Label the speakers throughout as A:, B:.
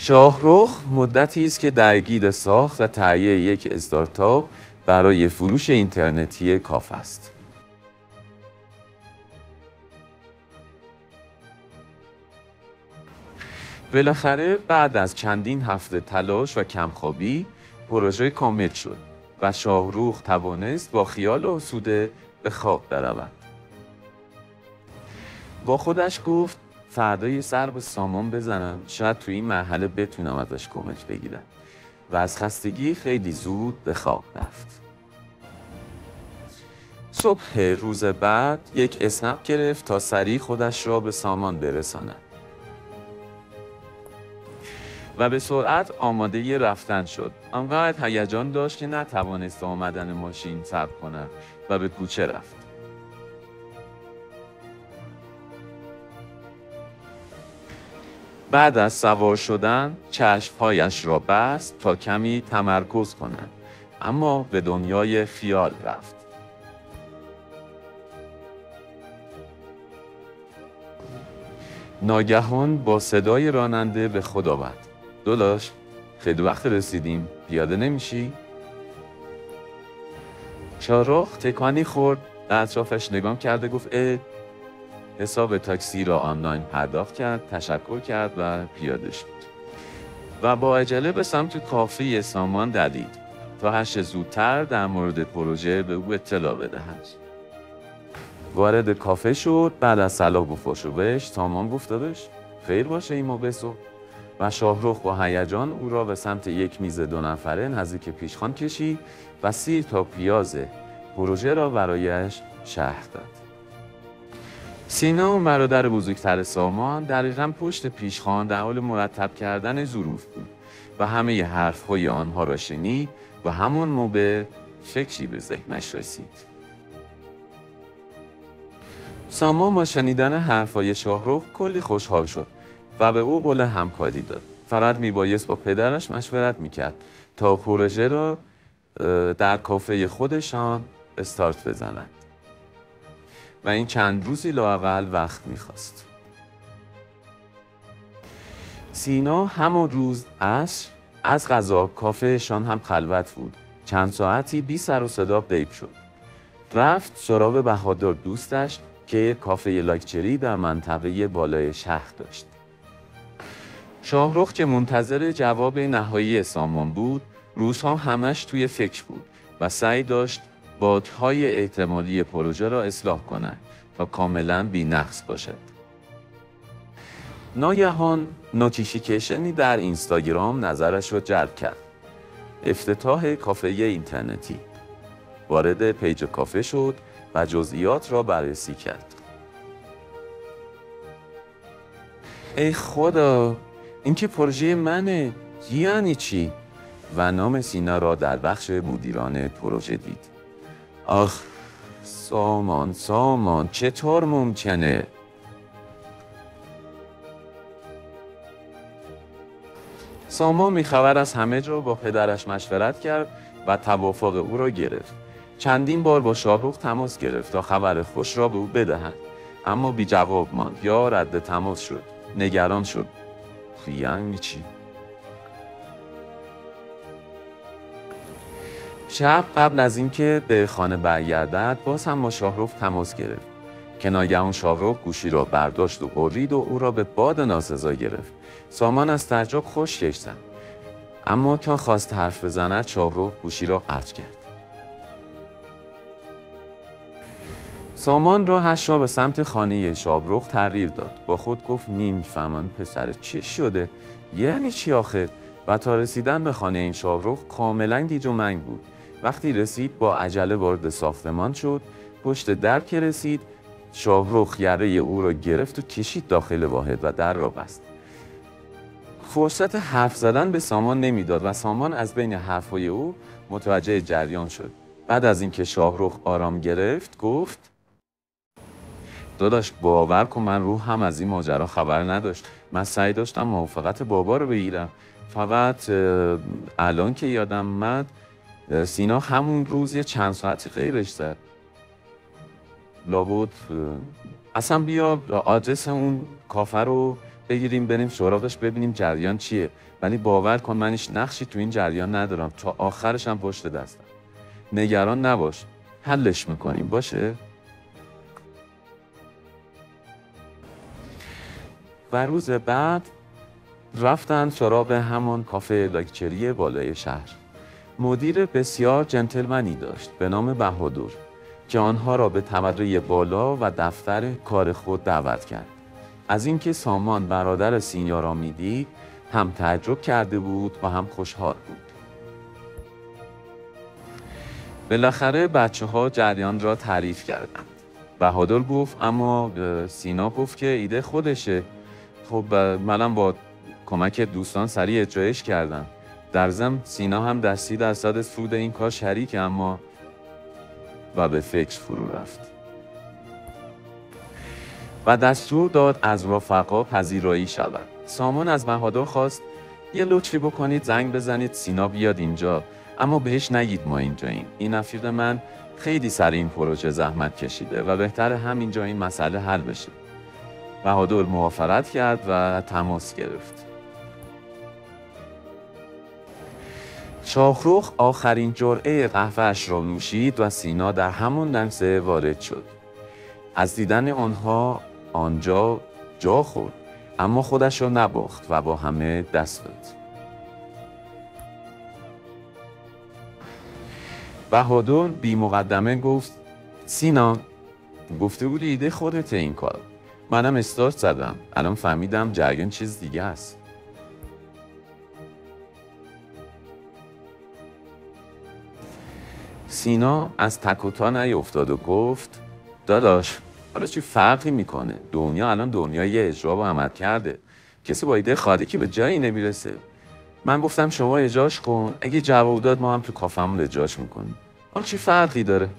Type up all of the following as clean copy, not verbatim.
A: شاهرخ مدتی است که درگیر ساخت و تهیه یک استارتاپ برای فروش اینترنتی کاف است. بالاخره بعد از چندین هفته تلاش و کمخوابی پروژه کامل شد و شاهرخ توانست با خیال آسوده به خواب برود. با خودش گفت فردا یه سر به سامان بزنم، شاید توی این مرحله بتونم ازش کمک بگیرم، و از خستگی خیلی زود به خواب رفت. صبح روز بعد یک اسنپ گرفت تا سریع خودش را به سامان برساند و به سرعت آماده رفتن شد. آنقدر هیجان داشت که نتوانست آمدن ماشین صبر کند و به کوچه رفت. بعد از سوار شدن چشمهایش را بست تا کمی تمرکز کند، اما به دنیای خیال رفت. ناگهان با صدای راننده به خود آمد. داداش، خیلی وقت رسیدیم، پیاده نمیشی؟ شاهرخ تکانی خورد، به اطرافش نگاه کرد و گفت حساب تاکسی را آنلاین پرداخت کرد، تشکر کرد و پیاده شد و با عجله به سمت کافه سامان دوید تا هرچه زودتر در مورد پروژه به او اطلاع بدهد. وارد کافه شد. بعد از سلام و خوشوبش سامان گفت داداش خیر باشه این موقع صبح، و شاهرخ با هیجان او را به سمت یک میز 2 نفره نزدیک پیشخوان کشید و 30 تا پیاز پروژه را برایش شرح داد. سینا، برادر بزرگتر سامان، دقیقاً پشت پیشخوان در حال مرتب کردن ظروف بود و همه حرف‌های آنها را شنید و همان موقع فکری به ذهنش رسید. سامان با شنیدن حرف‌های شاهرخ کلی خوشحال شد و به او قول همکاری داد. فقط میبایست با پدرش مشورت میکرد تا پروژه را در کافه خودشان استارت بزنند و این چند روزی لااقل وقت میخواست. سینا همان روز عصر از قضا کافهشان هم خلوت بود. چند ساعتی بی سر و صدا غیب شد. رفت سراغ بهادر دوستش که یک کافه لاکچری در منطقه بالای شهر داشت. شاهرخ که منتظر جواب نهایی سامان بود، روزها همش توی فکر بود و سعی داشت بادهای احتمالی پروژه را اصلاح کند تا کاملاً بی‌نقص باشد. ناگهان نوتیفیکیشنی در اینستاگرام نظرش را جلب کرد. افتتاح کافه اینترنتی. وارد پیج کافه شد و جزئیات را بررسی کرد. ای خدا، این که پروژه منه، یعنی چی؟ و نام سینا را در بخش مدیران پروژه دید. آخ سامان چطور ممکنه؟ سامان میخبر از همه جا با پدرش مشورت کرد و توافق او را گرفت. چندین بار با شاهرخ تماس گرفت تا خبر خوش را به او بدهد، اما بی جواب ماند یا رد تماس شد. نگران شد. یعنی چی؟ شب قبل از اینکه به خانه برگردد باز هم با شاهرخ تماس گرفت که ناگهان شاهرخ گوشی را برداشت و برید و او را به باد ناسزا گرفت. سامان از تعجب خشکش زد، اما تا خواست حرف بزند شاهرخ گوشی را قطع کرد. سامان راهش را به سمت خانه شاهرخ تغییر داد. با خود گفت نمی‌فهمم پسر چه شده؟ یعنی چی آخه؟ و تا رسیدن به خانه این شاهرخ کاملا گیج و منگ بود. وقتی رسید با عجله وارد ساختمان شد. پشت در که رسید شاهرخ یره او را گرفت و کشید داخل واحد و در را بست. فرصت حرف زدن به سامان نمیداد و سامان از بین حرفهای او متوجه جریان شد. بعد از اینکه شاهرخ آرام گرفت گفت داداش باور کن من روحم از این ماجرا خبر نداشت. من سعی داشتم موافقت بابا رو بگیرم. فقط الان که یادم اومد سینا همون روز یه چند ساعتی غیرش زد. لابد اصلا بیا آدرس اون کافه رو بگیریم بریم سراغش ببینیم جریان چیه، ولی باور کن من هیچ نقشی تو این جریان ندارم، تا آخرش هم پشت دستم. نگران نباش، حلش میکنیم باشه؟ و روز بعد رفتن سراغ همون کافه لاکچری بالای شهر. مدیر بسیار جنتلمنی داشت به نام بهادر که آنها را به طبقه بالا و دفتر کار خود دعوت کرد. از اینکه سامان برادر سینیا را میدید هم تعجب کرده بود و هم خوشحال بود. بالاخره بچه‌ها جریان را تعریف کردند. بهادر گفت اما سینا گفت که ایده خودشه. خب منم با کمک دوستان سریع اجرایش کردم. در ضمن سینا هم در 30% سود این کار شریک، اما و به فکر فرو رفت و دستور داد از رفقا پذیرایی شود. سامان از بهادر خواست یه لطفی بکنید زنگ بزنید سینا بیاد اینجا، اما بهش نگید ما اینجاییم. این رفیق من خیلی سر این پروژه زحمت کشیده و بهتره همینجا این مسئله حل بشه. بهادر موافقت کرد و تماس گرفت. شاهرخ آخرین جرعه قهوه‌اش را نوشید و سینا در همون لحظه وارد شد. از دیدن آنها آنجا جا خورد، اما خودش را نباخت و با همه دست داد. بهادر بی مقدمه گفت سینا گفته بودی ایده خودته این کار. منم استارت زدم، الان فهمیدم جریان چیز دیگه است. سینا از تک و تا نیفتاد و گفت داداش حالا چی فرقی میکنه؟ دنیا الان دنیای اجرا و عمل کرده. کسی با ایده خالی که به جایی نمیرسه. من گفتم شما اجراش کن، اگه جواب داد ما هم تو کافمون اجراش میکنیم. حالا چی فرقی داره؟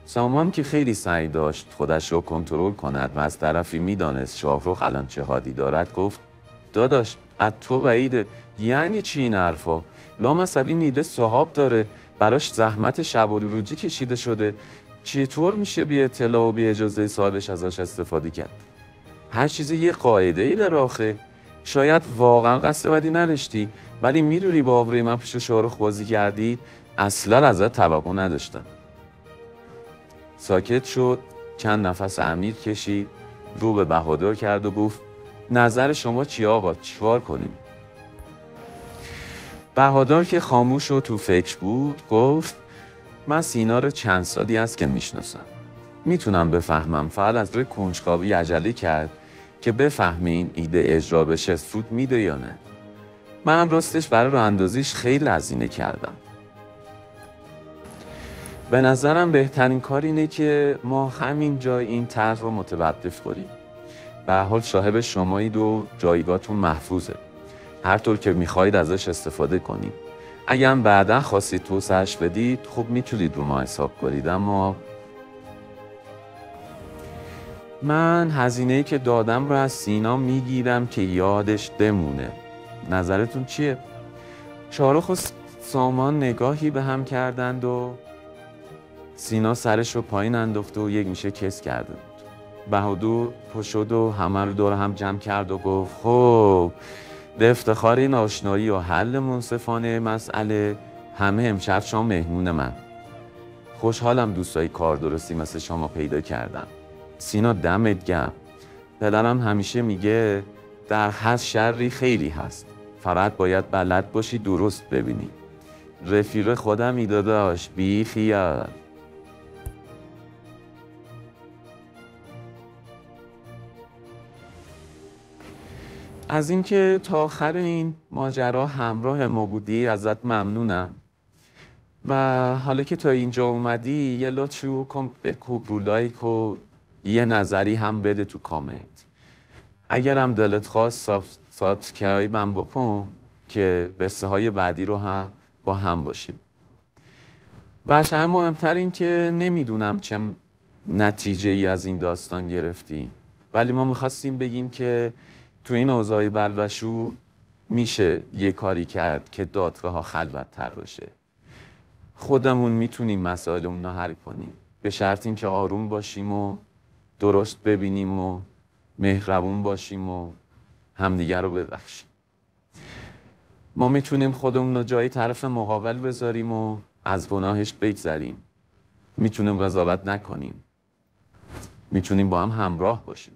A: سامان که خیلی سعی داشت خودش رو کنترل کند و از طرفی میدانست شاهرخ الان چه حالی دارد گفت داداش از تو بعیده. یعنی چی این حرفا؟ لامصب این ایده صاحب داره، براش زحمت شب و روزی کشیده شده، چطور میشه بی اطلاع و بی اجازه صاحبش ازش استفاده کرد؟ هر چیزی یه قاعده ای داره آخه. شاید واقعا قصد بدی نداشتی، ولی میدونی با آبروی من پیش شاهرخ بازی کردی، اصلا ازت توقع نداشتم. ساکت شد، چند نفس عمیق کشید، رو به بهادر کرد و گفت نظر شما چی آقا؟ چیکار کنیم؟ بهادر که خاموش و تو فکر بود گفت من سینا رو چند سالی است که میشناسم. میتونم بفهمم فقط از روی کنجکاوی عجله کرد که بفهمین ایده اجرا بشه سود میده یا نه. منم راستش برای راه اندازیش خیلی هزینه کردم. به نظرم بهترین کار اینه که ما همین جای این طرح رو متوقف کنیم. به هر حال صاحب شمایید و جایگاهتون محفوظه. هر طور که میخواید ازش استفاده کنید. اگر هم بعدا خواستید توسعه‌اش بدید خب میتونید رو ما حساب کنید، اما من هزینه‌ای که دادم رو از سینا میگیرم که یادش بمونه. نظرتون چیه؟ شاهرخ و سامان نگاهی به هم کردند و سینا سرش رو پایین انداخت و یک میشه کس کرده بود. بهادر پشت شد و همه رو دور هم جمع کرد و گفت خب به افتخار این آشنایی و حل منصفانه مسئله همه امشب شام مهمون من. خوشحالم دوستای کار درستی مثل شما پیدا کردم. سینا دمت گرم. پدرم همیشه میگه در هر شری خیری هست، فقط باید بلد باشی درست ببینی. رفیق خودم داداش، بی خیال. از اینکه تا آخر این ماجرا همراه ما بودی ازت ممنونم و حالا که تا اینجا اومدی یه لطفی کن بکوب رو لایک و یه نظری هم بده تو کامنت. اگرم دلت خواست سابسکرایب هم بکن که قصه های بعدی رو هم با هم باشیم. و مهمتر این که نمیدونم چه نتیجه ای از این داستان گرفتیم، ولی ما میخواستیم بگیم که تو این اوضاع بلبشو میشه یه کاری کرد که دادگاه ها خلوت‌تر باشه. خودمون میتونیم مسائلمون رو حل کنیم، به شرط این که آروم باشیم و درست ببینیم و مهربون باشیم و همدیگر رو ببخشیم. ما میتونیم خودمون رو جای طرف مقابل بذاریم و از گناهش بگذریم. میتونیم قضاوت نکنیم. میتونیم با هم همراه باشیم.